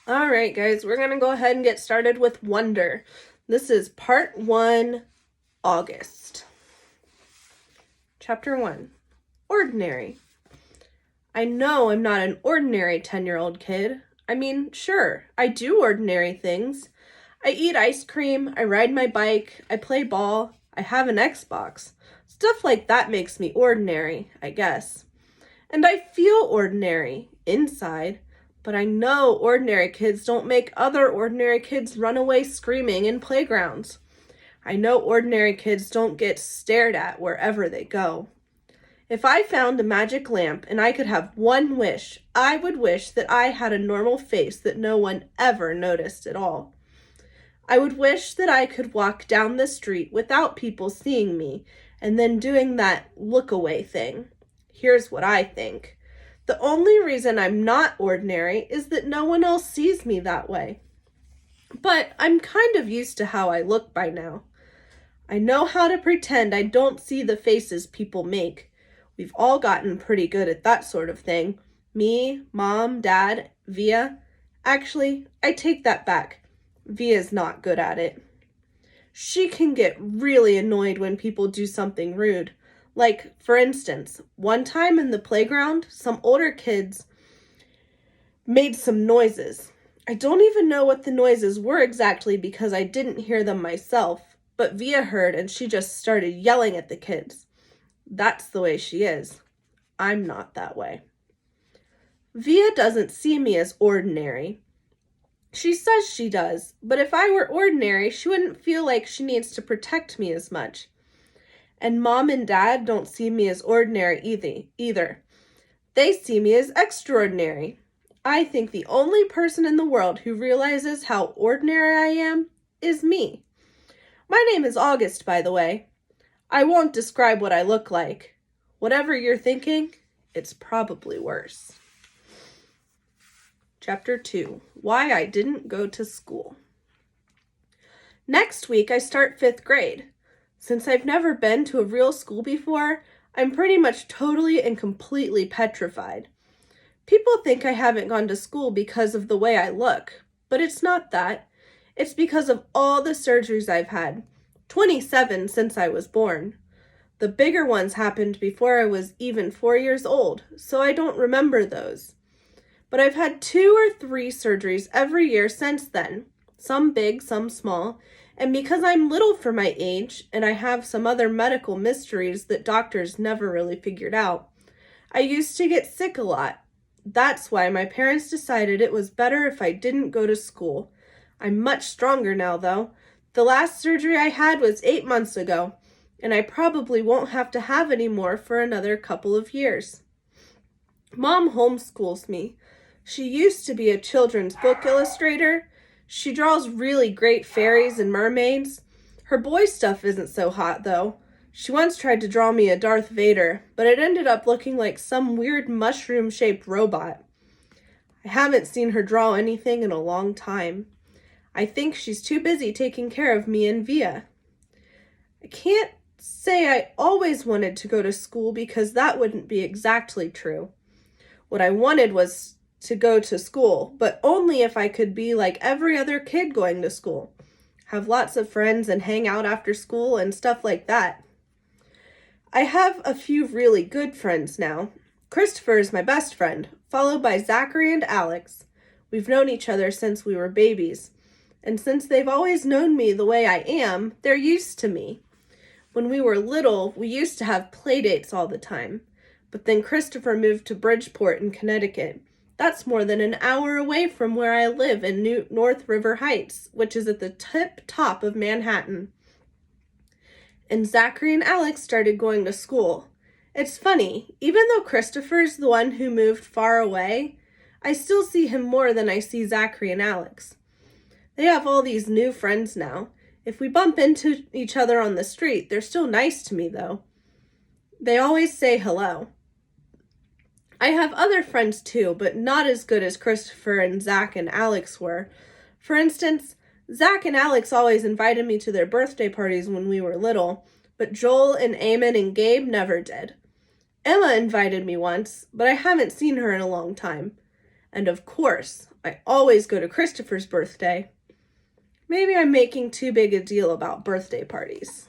All right, guys, we're going to go ahead and get started with Wonder. This is part 1, August. Chapter 1, Ordinary. I know I'm not an ordinary 10-year-old kid. I mean, sure, I do ordinary things. I eat ice cream, I ride my bike, I play ball, I have an Xbox. Stuff like that makes me ordinary, I guess. And I feel ordinary, inside. But I know ordinary kids don't make other ordinary kids run away screaming in playgrounds. I know ordinary kids don't get stared at wherever they go. If I found a magic lamp and I could have one wish, I would wish that I had a normal face that no one ever noticed at all. I would wish that I could walk down the street without people seeing me and then doing that look away thing. Here's what I think. The only reason I'm not ordinary is that no one else sees me that way. But I'm kind of used to how I look by now. I know how to pretend I don't see the faces people make. We've all gotten pretty good at that sort of thing. Me, Mom, Dad, Via. Actually, I take that back. Via's not good at it. She can get really annoyed when people do something rude. Like, for instance, one time in the playground, some older kids made some noises. I don't even know what the noises were exactly because I didn't hear them myself, but Via heard and she just started yelling at the kids. That's the way she is. I'm not that way. Via doesn't see me as ordinary. She says she does, but if I were ordinary, she wouldn't feel like she needs to protect me as much. And Mom and Dad don't see me as ordinary either. They see me as extraordinary. I think the only person in the world who realizes how ordinary I am is me. My name is August, by the way. I won't describe what I look like. Whatever you're thinking, it's probably worse. Chapter 2, Why I Didn't Go to School. Next week, I start 5th grade. Since I've never been to a real school before, I'm pretty much totally and completely petrified. People think I haven't gone to school because of the way I look, but it's not that. It's because of all the surgeries I've had, 27 since I was born. The bigger ones happened before I was even 4 years old, so I don't remember those. But I've had 2 or 3 surgeries every year since then, some big, some small. And because I'm little for my age, and I have some other medical mysteries that doctors never really figured out, I used to get sick a lot. That's why my parents decided it was better if I didn't go to school. I'm much stronger now, though. The last surgery I had was 8 months ago, and I probably won't have to have any more for another couple of years. Mom homeschools me. She used to be a children's book illustrator. She draws really great fairies and mermaids. Her boy stuff isn't so hot, though. She once tried to draw me a Darth Vader, but it ended up looking like some weird mushroom-shaped robot. I haven't seen her draw anything in a long time. I think she's too busy taking care of me and Via. I can't say I always wanted to go to school because that wouldn't be exactly true. What I wanted was to go to school, but only if I could be like every other kid going to school. Have lots of friends and hang out after school and stuff like that. I have a few really good friends now. Christopher is my best friend, followed by Zachary and Alex. We've known each other since we were babies. And since they've always known me the way I am, they're used to me. When we were little, we used to have play dates all the time. But then Christopher moved to Bridgeport in Connecticut. That's more than an hour away from where I live in North River Heights, which is at the top of Manhattan. And Zachary and Alex started going to school. It's funny, even though Christopher's the one who moved far away, I still see him more than I see Zachary and Alex. They have all these new friends now. If we bump into each other on the street, they're still nice to me, though. They always say hello. I have other friends too, but not as good as Christopher and Zach and Alex were. For instance, Zach and Alex always invited me to their birthday parties when we were little, but Joel and Eamon and Gabe never did. Emma invited me once, but I haven't seen her in a long time. And of course, I always go to Christopher's birthday. Maybe I'm making too big a deal about birthday parties.